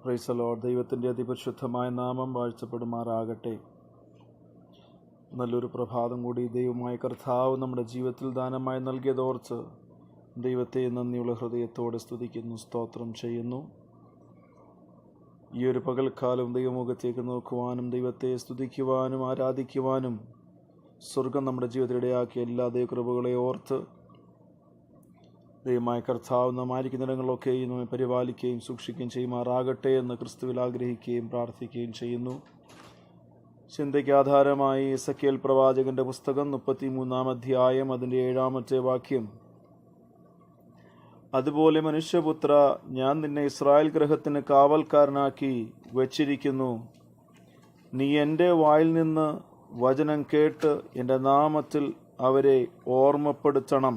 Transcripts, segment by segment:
Praise the Lord. ദൈവത്തിൻ്റെ അതിപരിശുദ്ധമായ നാമം വാഴ്ത്തപ്പെടുമാറാകട്ടെ. നല്ലൊരു പ്രഭാതം കൂടി ദൈവമായ കർത്താവ് നമ്മുടെ ജീവിതത്തിൽ ദാനമായി നൽകിയതോർത്ത് ദൈവത്തെ നന്ദിയുള്ള ഹൃദയത്തോടെ സ്തുതിക്കുന്നു, സ്തോത്രം ചെയ്യുന്നു. ഈ ഒരു പകൽക്കാലം ദൈവമുഖത്തേക്ക് നോക്കുവാനും ദൈവത്തെ സ്തുതിക്കുവാനും ആരാധിക്കുവാനും സ്വർഗം നമ്മുടെ ജീവിതത്തിലിടയാക്കിയ എല്ലാ ദൈവകൃപകളെ ഓർത്ത് ദൈവമായ കർത്താവ് നാം ആയിരിക്കുന്നിടങ്ങളിലൊക്കെയും നമ്മെ പരിപാലിക്കുകയും സൂക്ഷിക്കുകയും ചെയ്യുമാറാകട്ടെ എന്ന് ക്രിസ്തുവിൽ ആഗ്രഹിക്കുകയും പ്രാർത്ഥിക്കുകയും ചെയ്യുന്നു. ചിന്തയ്ക്ക് ആധാരമായി എസെക്കിയേൽ പ്രവാചകന്റെ പുസ്തകം 33-ാം അധ്യായം അതിൻ്റെ 7-ാമത്തെ വാക്യം. അതുപോലെ മനുഷ്യപുത്ര, ഞാൻ നിന്നെ ഇസ്രായേൽ ഗൃഹത്തിന് കാവൽക്കാരനാക്കി വച്ചിരിക്കുന്നു. നീ എൻ്റെ വായിൽ നിന്ന് വചനം കേട്ട് എൻ്റെ നാമത്തിൽ അവരെ ഓർമ്മപ്പെടുത്തണം.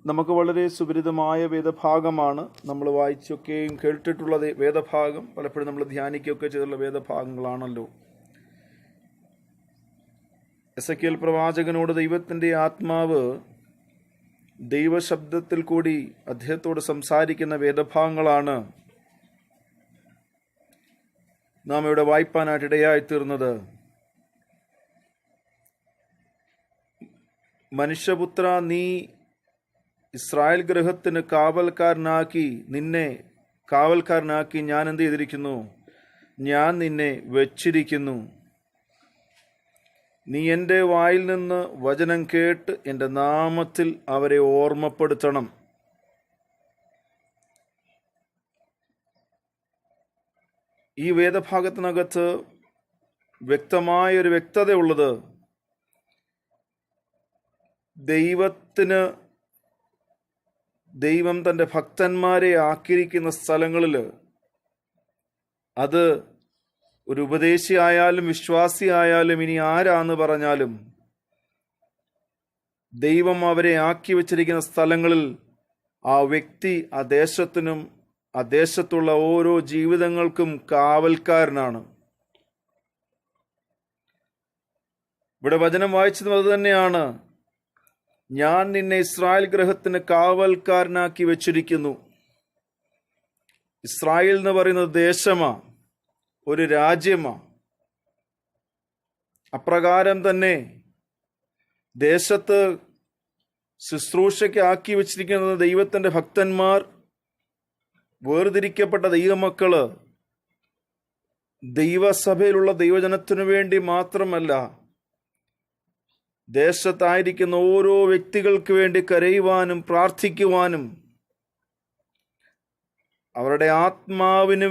നമുക്ക് വളരെ സുപരിതമായ വേദഭാഗമാണ്. നമ്മൾ വായിച്ചൊക്കെയും കേട്ടിട്ടുള്ള വേദഭാഗം, പലപ്പോഴും നമ്മൾ ധ്യാനിക്കുകയൊക്കെ ചെയ്തിട്ടുള്ള വേദഭാഗങ്ങളാണല്ലോ. എസെക്കിയേൽ പ്രവാചകനോട് ദൈവത്തിൻ്റെ ആത്മാവ് ദൈവശബ്ദത്തിൽ കൂടി അദ്ദേഹത്തോട് സംസാരിക്കുന്ന വേദഭാഗങ്ങളാണ് നാം ഇവിടെ വായിപ്പാനായിട്ട് ഇടയായിത്തീർന്നത്. മനുഷ്യപുത്ര, നീ ഇസ്രായേൽ ഗൃഹത്തിന് നിന്നെ കാവൽക്കാരനാക്കി ഞാൻ എന്ത് ചെയ്തിരിക്കുന്നു? ഞാൻ നിന്നെ വച്ചിരിക്കുന്നു. നീ എൻ്റെ വായിൽ നിന്ന് വചനം കേട്ട് എൻ്റെ നാമത്തിൽ അവരെ ഓർമ്മപ്പെടുത്തണം. ഈ വേദഭാഗത്തിനകത്ത് വ്യക്തമായൊരു വ്യക്തതയുള്ളത്, ദൈവം തൻ്റെ ഭക്തന്മാരെ ആക്കിയിരിക്കുന്ന സ്ഥലങ്ങളിൽ, അത് ഒരു ഉപദേശിയായാലും വിശ്വാസിയായാലും ഇനി ആരാന്ന് പറഞ്ഞാലും, ദൈവം അവരെ ആക്കി വച്ചിരിക്കുന്ന സ്ഥലങ്ങളിൽ ആ വ്യക്തി ആ ദേശത്തിനും ആ ദേശത്തുള്ള ഓരോ ജീവിതങ്ങൾക്കും കാവൽക്കാരനാണ്. ഇവിടെ വചനം വായിച്ചതും അത് തന്നെയാണ്. ഞാൻ നിന്നെ ഇസ്രായേൽ ഗൃഹത്തിന് കാവൽക്കാരനാക്കി വെച്ചിരിക്കുന്നു. ഇസ്രായേൽ എന്ന് പറയുന്നത് ദേശമാ, ഒരു രാജ്യമാ. അപ്രകാരം തന്നെ ദേശത്ത് ശുശ്രൂഷയ്ക്ക് ആക്കി വെച്ചിരിക്കുന്നത് ദൈവത്തിൻ്റെ ഭക്തന്മാർ, വേർതിരിക്കപ്പെട്ട ദൈവമക്കള്, ദൈവസഭയിലുള്ള ദൈവജനത്തിനു വേണ്ടി മാത്രമല്ല, ദേശത്തായിരിക്കുന്ന ഓരോ വ്യക്തികൾക്ക് വേണ്ടി കരയുവാനും പ്രാർത്ഥിക്കുവാനും അവരുടെ ആത്മാവിന്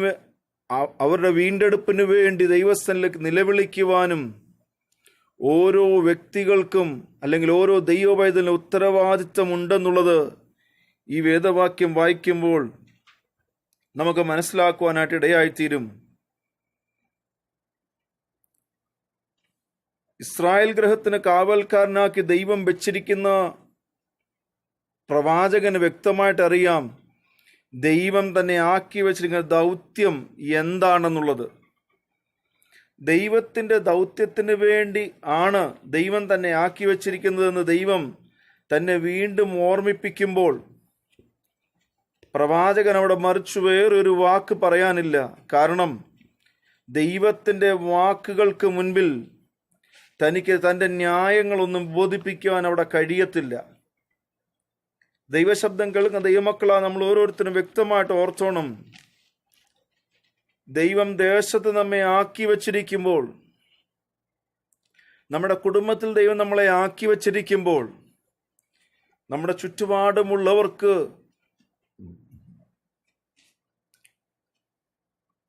അവരുടെ വീണ്ടെടുപ്പിന് വേണ്ടി ദൈവസ്ഥനിലേക്ക് നിലവിളിക്കുവാനും ഓരോ വ്യക്തികൾക്കും അല്ലെങ്കിൽ ഓരോ ദൈവപൈതലിന് ഉത്തരവാദിത്തമുണ്ടെന്നുള്ളത് ഈ വേദവാക്യം വായിക്കുമ്പോൾ നമുക്ക് മനസ്സിലാക്കുവാനായിട്ട് ഇടയായിത്തീരും. ഇസ്രായേൽ ഗൃഹത്തിന് കാവൽക്കാരനാക്കി ദൈവം വെച്ചിരിക്കുന്ന പ്രവാചകന് വ്യക്തമായിട്ട് അറിയാം ദൈവം തന്നെ ആക്കി വെച്ചിരിക്കുന്ന ദൗത്യം എന്താണെന്നുള്ളത്. ദൈവത്തിൻ്റെ ദൗത്യത്തിന് വേണ്ടി ആണ് ദൈവം തന്നെ ആക്കി വെച്ചിരിക്കുന്നതെന്ന് ദൈവം തന്നെ വീണ്ടും ഓർമ്മിപ്പിക്കുമ്പോൾ പ്രവാചകൻ അവിടെ മറിച്ച് വേറൊരു വാക്ക് പറയാനില്ല. കാരണം ദൈവത്തിൻ്റെ വാക്കുകൾക്ക് മുൻപിൽ തനിക്ക് തൻ്റെ ന്യായങ്ങളൊന്നും ബോധിപ്പിക്കുവാൻ അവിടെ കഴിയത്തില്ല. ദൈവശബ്ദം കേൾക്കുന്ന ദൈവമക്കളാ നമ്മൾ ഓരോരുത്തരും വ്യക്തമായിട്ട് ഓർത്തോണം. ദൈവം ദേശത്ത് നമ്മെ ആക്കി വച്ചിരിക്കുമ്പോൾ, നമ്മുടെ കുടുംബത്തിൽ ദൈവം നമ്മളെ ആക്കി വച്ചിരിക്കുമ്പോൾ, നമ്മുടെ ചുറ്റുപാടുമുള്ളവർക്ക്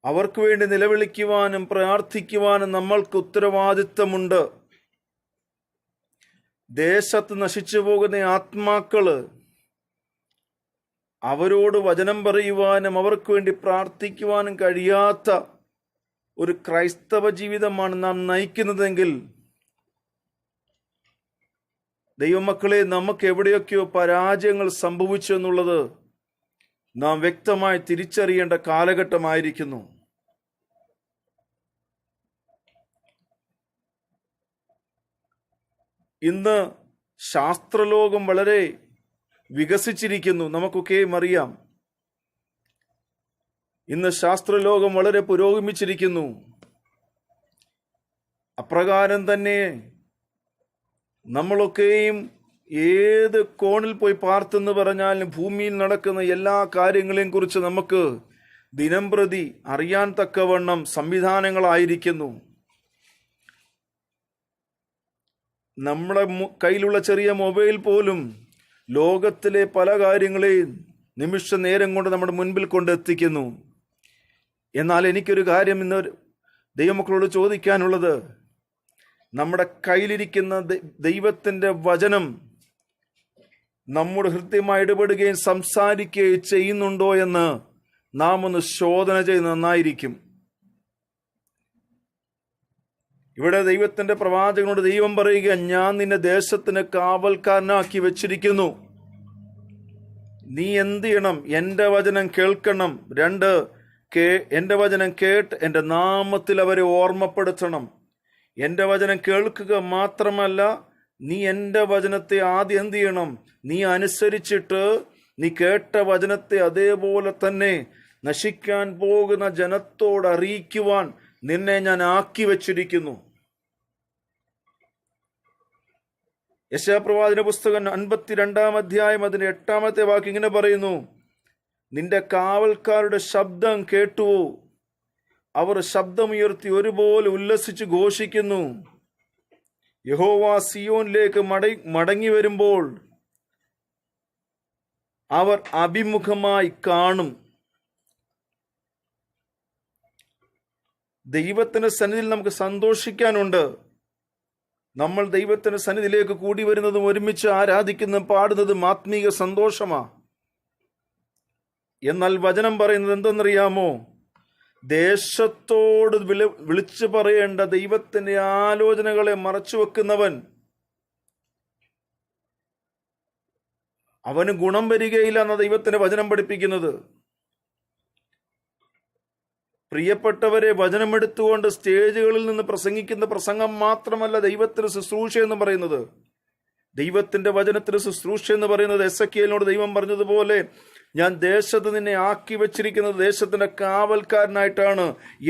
അവർക്ക് വേണ്ടി നിലവിളിക്കുവാനും പ്രാർത്ഥിക്കുവാനും നമ്മൾക്ക് ഉത്തരവാദിത്തമുണ്ട്. ദേശത്ത് നശിച്ചു പോകുന്ന ആത്മാക്കള്, അവരോട് വചനം പറയുവാനും അവർക്ക് വേണ്ടി പ്രാർത്ഥിക്കുവാനും കഴിയാത്ത ഒരു ക്രൈസ്തവ ജീവിതമാണ് നാം നയിക്കുന്നതെങ്കിൽ, ദൈവമക്കളെ, നമുക്ക് എവിടെയൊക്കെയോ പരാജയങ്ങൾ സംഭവിച്ചു എന്നുള്ളത് നാം വ്യക്തമായി തിരിച്ചറിയേണ്ട കാലഘട്ടമായിരിക്കുന്നു. ഇന്ന് ശാസ്ത്രലോകം വളരെ വികസിച്ചിരിക്കുന്നു. നമുക്കൊക്കെയും അറിയാം, ഇന്ന് ശാസ്ത്രലോകം വളരെ പുരോഗമിച്ചിരിക്കുന്നു. അപ്രകാരം തന്നെ നമ്മളൊക്കെയും ഏത് കോണിൽ പോയി പാർത്തെന്ന് പറഞ്ഞാലും ഭൂമിയിൽ നടക്കുന്ന എല്ലാ കാര്യങ്ങളെയും കുറിച്ച് നമുക്ക് ദിനം പ്രതി അറിയാൻ തക്കവണ്ണം സംവിധാനങ്ങളായിരിക്കുന്നു. നമ്മുടെ കയ്യിലുള്ള ചെറിയ മൊബൈൽ പോലും ലോകത്തിലെ പല കാര്യങ്ങളെയും നിമിഷ നേരം കൊണ്ട് നമ്മുടെ മുൻപിൽ കൊണ്ടെത്തിക്കുന്നു. എന്നാൽ എനിക്കൊരു കാര്യം ഇന്ന് ദൈവമക്കളോട് ചോദിക്കാനുള്ളത്, നമ്മുടെ കയ്യിലിരിക്കുന്ന ദൈവത്തിൻ്റെ വചനം നമ്മുടെ ഹൃദയമായി ഇടപെടുകയും സംസാരിക്കുകയും ചെയ്യുന്നുണ്ടോ എന്ന് നാം ഒന്ന് ശോധന ചെയ്ത് നന്നായിരിക്കും. ഇവിടെ ദൈവത്തിന്റെ പ്രവാചകനോട് ദൈവം പറയുക, ഞാൻ നിന്നെ ദേശത്തിന് കാവൽക്കാരനാക്കി വെച്ചിരിക്കുന്നു. നീ എന്ത് ചെയ്യണം? എൻ്റെ വചനം കേൾക്കണം. 2, എൻ്റെ വചനം കേട്ട് എൻ്റെ നാമത്തിൽ അവരെ ഓർമ്മപ്പെടുത്തണം. എൻ്റെ വചനം കേൾക്കുക മാത്രമല്ല, നീ എൻ്റെ വചനത്തെ ആദ്യം എന്ത് ചെയ്യണം? നീ അനുസരിച്ചിട്ട് നീ കേട്ട വചനത്തെ അതേപോലെ തന്നെ നശിക്കാൻ പോകുന്ന ജനത്തോട് അറിയിക്കുവാൻ നിന്നെ ഞാൻ ആക്കി വച്ചിരിക്കുന്നു. യെശയ്യാപ്രവാചന പുസ്തകം 52-ാം അധ്യായം അതിന്റെ 8-ാമത്തെ വാക്യം ഇങ്ങനെ പറയുന്നു, നിന്റെ കാവൽക്കാരുടെ ശബ്ദം കേട്ടുവോ? അവർ ശബ്ദമുയർത്തി ഒരുപോലെ ഉല്ലസിച്ച് ഘോഷിക്കുന്നു. യഹോവ സിയോനിലേക്ക് മടങ്ങി വരുമ്പോൾ അവർ അഭിമുഖമായി കാണും. ദൈവത്തിന്റെ സന്നിധിയിൽ നമുക്ക് സന്തോഷിക്കാനുണ്ട്. നമ്മൾ ദൈവത്തിന്റെ സന്നിധിയിലേക്ക് കൂടി വരുന്നതും ഒരുമിച്ച് ആരാധിക്കുന്നതും പാടുന്നതും ആത്മീക സന്തോഷമാണ്. എന്നാൽ വചനം പറയുന്നത് എന്തെന്നറിയാമോ? ദേശത്തോട് വിളിച്ചു പറയേണ്ട ദൈവത്തിന്റെ ആലോചനകളെ മറച്ചു വെക്കുന്നവൻ അവന് ഗുണം വരികയില്ല എന്ന ദൈവത്തിന്റെ വചനം പഠിപ്പിക്കുന്നത്. പ്രിയപ്പെട്ടവരെ, വചനമെടുത്തുകൊണ്ട് സ്റ്റേജുകളിൽ നിന്ന് പ്രസംഗിക്കുന്ന പ്രസംഗം മാത്രമല്ല ദൈവത്തിന് ശുശ്രൂഷ എന്ന് പറയുന്നത്. ദൈവത്തിന്റെ വചനത്തിന് ശുശ്രൂഷ എന്ന് പറയുന്നത് എസെക്കിയേലിനോട് ദൈവം പറഞ്ഞതുപോലെ, ഞാൻ ദേശത്ത് നിന്നെ ആക്കി വെച്ചിരിക്കുന്നത് ദേശത്തിന്റെ കാവൽക്കാരനായിട്ടാണ്.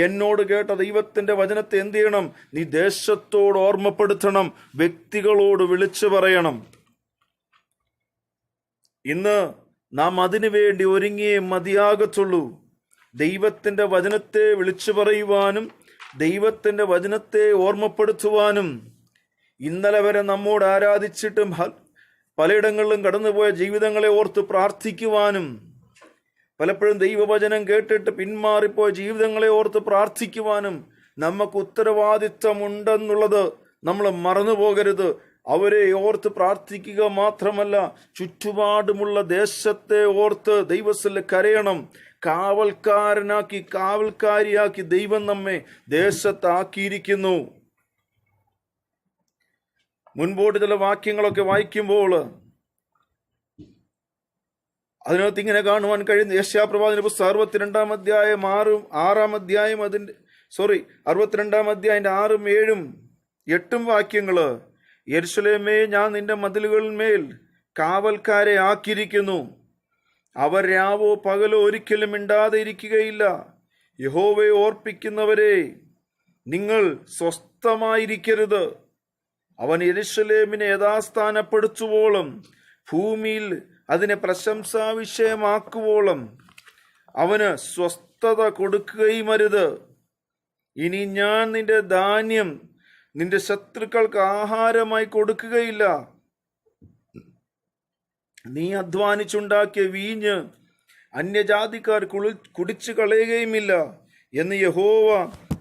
എന്നോട് കേട്ട ദൈവത്തിന്റെ വചനത്തെ എന്ത് ചെയ്യണം? നീ ദേശത്തോട് ഓർമ്മപ്പെടുത്തണം, വ്യക്തികളോട് വിളിച്ചു പറയണം. ഇന്ന് നാം അതിനു വേണ്ടി ഒരുങ്ങിയേ മതിയാകത്തുള്ളൂ. ദൈവത്തിന്റെ വചനത്തെ വിളിച്ചു പറയുവാനും ദൈവത്തിന്റെ വചനത്തെ ഓർമ്മപ്പെടുത്തുവാനും ഇന്നലെ വരെ നമ്മോട് ആരാധിച്ചിട്ടും പലയിടങ്ങളിലും കടന്നുപോയ ജീവിതങ്ങളെ ഓർത്ത് പ്രാർത്ഥിക്കുവാനും, പലപ്പോഴും ദൈവവചനം കേട്ടിട്ട് പിന്മാറിപ്പോയ ജീവിതങ്ങളെ ഓർത്ത് പ്രാർത്ഥിക്കുവാനും നമുക്ക് ഉത്തരവാദിത്വമുണ്ടെന്നുള്ളത് നമ്മൾ മറന്നു പോകരുത്. അവരെ ഓർത്ത് പ്രാർത്ഥിക്കുക മാത്രമല്ല, ചുറ്റുപാടുമുള്ള ദേശത്തെ ഓർത്ത് ദൈവത്തിൽ കരയണം. കാവൽക്കാരിയാക്കി ദൈവം നമ്മെ ദേശത്താക്കിയിരിക്കുന്നു. മുൻപോട്ട് ചില വാക്യങ്ങളൊക്കെ വായിക്കുമ്പോൾ അതിനകത്ത് ഇങ്ങനെ കാണുവാൻ കഴിയുന്നു. യെശയ്യാപ്രവാചന പുസ്തകം 62-ാം അധ്യായം 6-ാം അധ്യായം 62-ാം അധ്യായം 6, 7, 8 വാക്യങ്ങള്. യെരൂശലേമേ, ഞാൻ നിന്റെ മതിലുകളിന്മേൽ കാവൽക്കാരെ ആക്കിയിരിക്കുന്നു. അവർ രാവോ പകലോ ഒരിക്കലും മിണ്ടാതെ ഇരിക്കുകയില്ല. യഹോവയെ ഓർപ്പിക്കുന്നവരെ, നിങ്ങൾ സ്വസ്ഥമായിരിക്കരുത്. അവൻ യെരൂശലേമിനെ യഥാസ്ഥാനപ്പെടുത്തുവോളം, ഭൂമിയിൽ അതിനെ പ്രശംസാ വിഷയമാക്കുവോളം അവന് സ്വസ്ഥത കൊടുക്കുകയും അരുത്. ഇനി ഞാൻ നിന്റെ ധാന്യം നിന്റെ ശത്രുക്കൾക്ക് ആഹാരമായി കൊടുക്കുകയില്ല. നീ അധ്വാനിച്ചുണ്ടാക്കിയ വീഞ്ഞ് അന്യജാതിക്കാർ കുടിച്ചു കളയുകയുമില്ല എന്ന് യഹോവ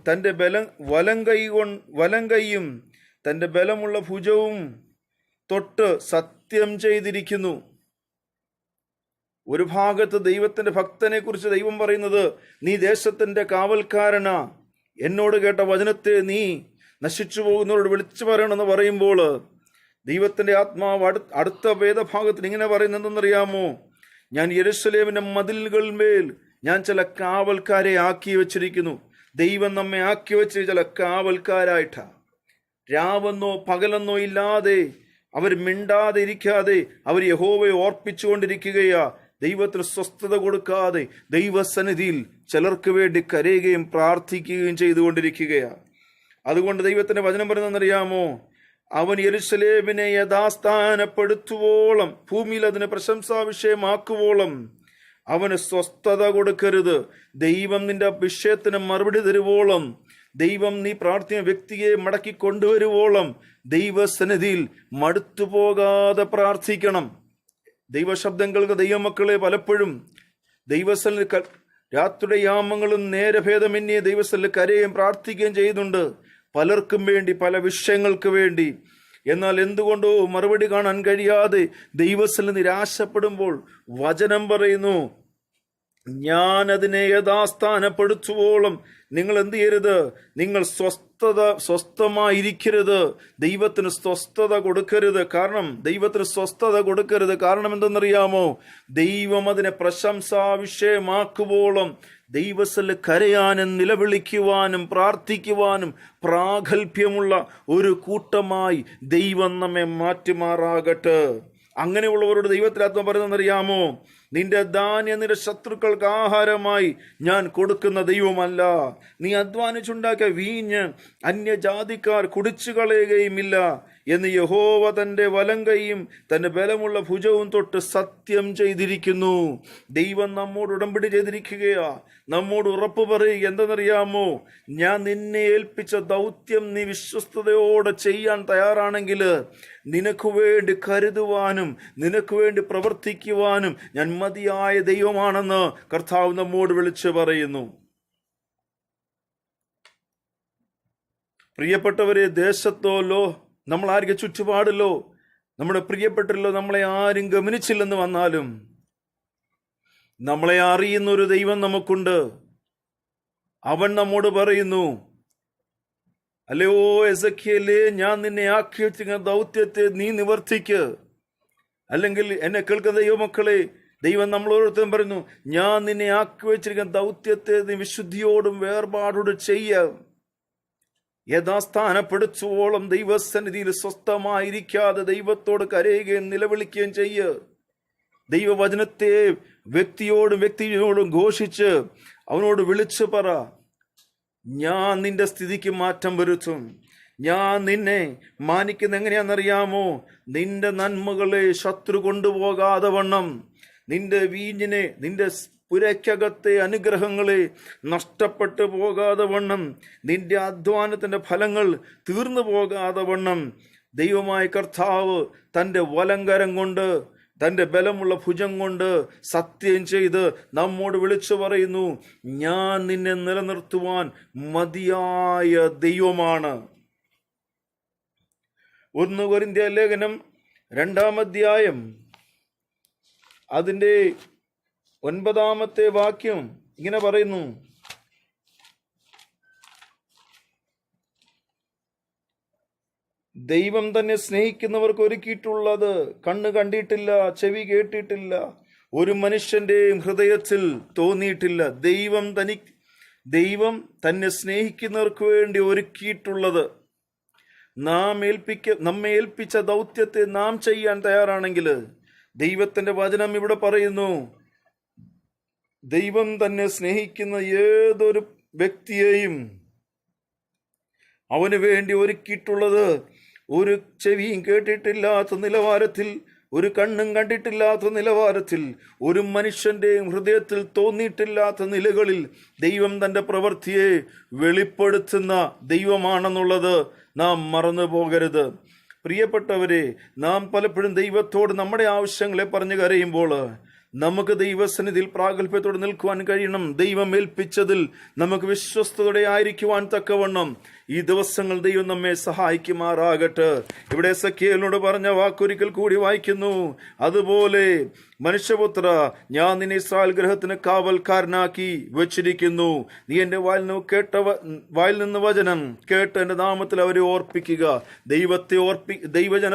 തൻ്റെ വലം കൈയും തൻ്റെ ബലമുള്ള ഭുജവും തൊട്ട് സത്യം ചെയ്തിരിക്കുന്നു. ഒരു ഭാഗത്ത് ദൈവത്തിന്റെ ഭക്തനെ കുറിച്ച് ദൈവം പറയുന്നത്, നീ ദേശത്തിന്റെ കാവൽക്കാരനാ, എന്നോട് കേട്ട വചനത്തെ നീ നശിച്ചു പോകുന്നവരോട് വിളിച്ചു പറയണമെന്ന് പറയുമ്പോൾ, ദൈവത്തിന്റെ ആത്മാവ് അടുത്ത വേദഭാഗത്തിൽ ഇങ്ങനെ പറയുന്നതെന്നറിയാമോ? ഞാൻ യെരൂശലേമിന്റെ മതിലുകളിന്മേൽ ഞാൻ ചില കാവൽക്കാരെ ആക്കി വെച്ചിരിക്കുന്നു. ദൈവം നമ്മെ ആക്കി വെച്ച് ചില കാവൽക്കാരായിട്ടാ. രാവെന്നോ പകലെന്നോ ഇല്ലാതെ അവർ മിണ്ടാതെ ഇരിക്കാതെ അവർ യഹോവയെ ഓർപ്പിച്ചുകൊണ്ടിരിക്കുകയാ. ദൈവത്തിന് സ്വസ്ഥത കൊടുക്കാതെ ദൈവസന്നിധിയിൽ ചിലർക്ക് വേണ്ടി കരയുകയും പ്രാർത്ഥിക്കുകയും ചെയ്തുകൊണ്ടിരിക്കുകയാണ്. അതുകൊണ്ട് ദൈവത്തിന്റെ വചനം പറയുന്നതെന്നറിയാമോ? അവൻ യെരൂശലേമിനെ യഥാസ്ഥാനപ്പെടുത്തുവോളം, ഭൂമിയിൽ അതിനെ പ്രശംസാ വിഷയമാക്കുവോളം അവന് സ്വസ്ഥത കൊടുക്കരുത്. ദൈവം നിന്റെ വിഷയത്തിന് മറുപടി തരുവോളം, ദൈവം നീ പ്രാർത്ഥിക്കുന്ന വ്യക്തിയെ മടക്കി കൊണ്ടുവരുവോളം ദൈവസന്നിധിയിൽ മടുത്തുപോകാതെ പ്രാർത്ഥിക്കണം. ദൈവശബ്ദങ്ങൾക്ക് ദൈവമക്കളെ പലപ്പോഴും ദൈവസന്നിധി രാത്രിയുടെ യാമങ്ങളും നേരഭേദമന്യേ ദൈവസന്നിധി കരയുകയും പ്രാർത്ഥിക്കുകയും ചെയ്യുന്നുണ്ട്, പലർക്കും വേണ്ടി, പല വിഷയങ്ങൾക്ക് വേണ്ടി. എന്നാൽ എന്തുകൊണ്ടോ മറുപടി കാണാൻ കഴിയാതെ ദൈവസന്നിധി നിരാശപ്പെടുമ്പോൾ വചനം പറയുന്നു, ഞാൻ അതിനെ യഥാസ്ഥാനപ്പെടുത്തുവോളം നിങ്ങൾ എന്ത് ചെയ്യരുത്? നിങ്ങൾ സ്വസ്ഥമായിരിക്കരുത്. ദൈവത്തിന് സ്വസ്ഥത കൊടുക്കരുത്. കാരണം എന്തെന്നറിയാമോ? ദൈവം അതിനെ പ്രശംസാ വിഷയമാക്കുവോളം ദൈവസന്നിധിയിൽ കരയാനും നിലവിളിക്കുവാനും പ്രാർത്ഥിക്കുവാനും പ്രാഗൽഭ്യമുള്ള ഒരു കൂട്ടമായി ദൈവം നമ്മെ മാറ്റുമാറാകട്ടെ. അങ്ങനെയുള്ളവരോട് ദൈവത്തിലാത്മ പറയുന്നറിയാമോ? നിന്റെ ധാന്യം നിന്റെ ശത്രുക്കൾക്ക് ആഹാരമായി ഞാൻ കൊടുക്കുന്ന ദൈവമല്ല. നീ അധ്വാനിച്ചുണ്ടാക്കിയ വീഞ്ഞ് അന്യജാതിക്കാർ കുടിച്ചു കളയുകയുമില്ല എന്ന് യഹോവ തന്റെ വലങ്കയും തന്റെ ബലമുള്ള ഭുജവും തൊട്ട് സത്യം ചെയ്തിരിക്കുന്നു. ദൈവം നമ്മോട് ഉടമ്പടി ചെയ്തിരിക്കുകയാ, നമ്മോട് ഉറപ്പ് പറയുക. എന്തെന്നറിയാമോ? ഞാൻ നിന്നെ ഏൽപ്പിച്ച ദൗത്യം നീ വിശ്വസ്തയോടെ ചെയ്യാൻ തയ്യാറാണെങ്കിൽ നിനക്ക് വേണ്ടി കരുതുവാനും നിനക്ക് വേണ്ടി പ്രവർത്തിക്കുവാനും ഞാൻ മതിയായ ദൈവമാണെന്ന് കർത്താവ് നമ്മോട് വിളിച്ചു പറയുന്നു. പ്രിയപ്പെട്ടവരെ, ദേശത്തോലോ നമ്മൾ ആർക്ക് ചുറ്റുപാടിലോ നമ്മുടെ പ്രിയപ്പെട്ടല്ലോ നമ്മളെ ആരും ഗമനിച്ചില്ലെന്ന് വന്നാലും നമ്മളെ അറിയുന്ന ഒരു ദൈവം നമുക്കുണ്ട്. അവൻ നമ്മോട് പറയുന്നു, അല്ലയോ എസെക്കിയേലേ, ഞാൻ നിന്നെ ആക്കി വെച്ചിരിക്കുന്ന ദൗത്യത്തെ നീ നിവർത്തിക്ക്. അല്ലെങ്കിൽ എന്നെ കേൾക്കുന്ന ദൈവമക്കളെ, ദൈവം നമ്മളോരോരുത്തരും പറയുന്നു, ഞാൻ നിന്നെ ആക്കി വെച്ചിരിക്കുന്ന ദൗത്യത്തെ നീ വിശുദ്ധിയോടും വേർപാടോടും ചെയ്യ. യഥാസ്ഥാനപ്പെടുത്തുവോളം ദൈവസന്നിധിയിൽ സ്വസ്ഥമായിരിക്കാതെ ദൈവത്തോട് കരയുകയും നിലവിളിക്കുകയും ചെയ്യ. ദൈവവചനത്തെ വ്യക്തിയോടും ഘോഷിച്ച് അവനോട് വിളിച്ചു പറ, ഞാൻ നിന്റെ സ്ഥിതിക്ക് മാറ്റം വരുത്തും. ഞാൻ നിന്നെ മാനിക്കുന്ന എങ്ങനെയാണെന്നറിയാമോ? നിന്റെ നന്മകളെ ശത്രു കൊണ്ടുപോകാതെ വണ്ണം, നിന്റെ വീഞ്ഞിനെ, നിന്റെ പുരയ്ക്കകത്തെ അനുഗ്രഹങ്ങളെ നഷ്ടപ്പെട്ടു പോകാതെ വണ്ണം, നിന്റെ അധ്വാനത്തിന്റെ ഫലങ്ങൾ തീർന്നു പോകാതെ വണ്ണം ദൈവമായ കർത്താവ് തന്റെ വലങ്കരം കൊണ്ട്, തന്റെ ബലമുള്ള ഭുജം കൊണ്ട് സത്യം ചെയ്ത് നമ്മോട് വിളിച്ചു പറയുന്നു, ഞാൻ നിന്നെ നിലനിർത്തുവാൻ മതിയായ ദൈവമാണ്. 1 കൊരിന്ത്യർ ലേഖനം 2-ാം അധ്യായം അതിന്റെ 9-ാമത്തെ വാക്യം ഇങ്ങനെ പറയുന്നു, ദൈവം തന്നെ സ്നേഹിക്കുന്നവർക്ക് ഒരുക്കിയിട്ടുള്ളത് കണ്ണ് കണ്ടിട്ടില്ല, ചെവി കേട്ടിട്ടില്ല, ഒരു മനുഷ്യന്റെയും ഹൃദയത്തിൽ തോന്നിയിട്ടില്ല. ദൈവം തന്നെ സ്നേഹിക്കുന്നവർക്ക് വേണ്ടി ഒരുക്കിയിട്ടുള്ളത്, നമ്മെ ഏൽപ്പിച്ച ദൗത്യത്തെ നാം ചെയ്യാൻ തയ്യാറാണെങ്കിൽ, ദൈവത്തിന്റെ വചനം ഇവിടെ പറയുന്നു, ദൈവം തന്നെ സ്നേഹിക്കുന്ന ഏതൊരു വ്യക്തിയെയും അവന് വേണ്ടി ഒരുക്കിയിട്ടുള്ളത് ഒരു ചെവിയും കേട്ടിട്ടില്ലാത്ത നിലവാരത്തിൽ, ഒരു കണ്ണും കണ്ടിട്ടില്ലാത്ത നിലവാരത്തിൽ, ഒരു മനുഷ്യന്റെയും ഹൃദയത്തിൽ തോന്നിയിട്ടില്ലാത്ത നിലകളിൽ ദൈവം തന്റെ പ്രവൃത്തിയെ വെളിപ്പെടുത്തുന്ന ദൈവമാണെന്നുള്ളത് നാം മറന്നു പോകരുത്. പ്രിയപ്പെട്ടവരെ, നാം പലപ്പോഴും ദൈവത്തോട് നമ്മുടെ ആവശ്യങ്ങളെ പറഞ്ഞു കരയുമ്പോൾ നമുക്ക് ദൈവസന്നിധിയിൽ പ്രാഗൽഭ്യത്തോടെ നിൽക്കുവാൻ കഴിയണം. ദൈവം ഏൽപ്പിച്ചതിൽ നമുക്ക് വിശ്വസ്തയോടെ ആയിരിക്കുവാൻ തക്കവണ്ണം ഈ ദിവസങ്ങൾ ദൈവം നമ്മെ സഹായിക്കുമാറാകട്ടെ. ഇവിടെ എസെക്കിയേലിനോട് പറഞ്ഞ വാക്കൊരിക്കൽ കൂടി വായിക്കുന്നു, അതുപോലെ മനുഷ്യപുത്ര, ഞാൻ നിന്നെ ഇസ്രായേൽ ഗൃഹത്തിന് കാവൽക്കാരനാക്കി വെച്ചിരിക്കുന്നു. നീ എന്റെ വായിൽ നിന്ന് വചനം കേട്ട് എന്റെ നാമത്തിൽ അവരെ ഓർപ്പിക്കുക. ദൈവജന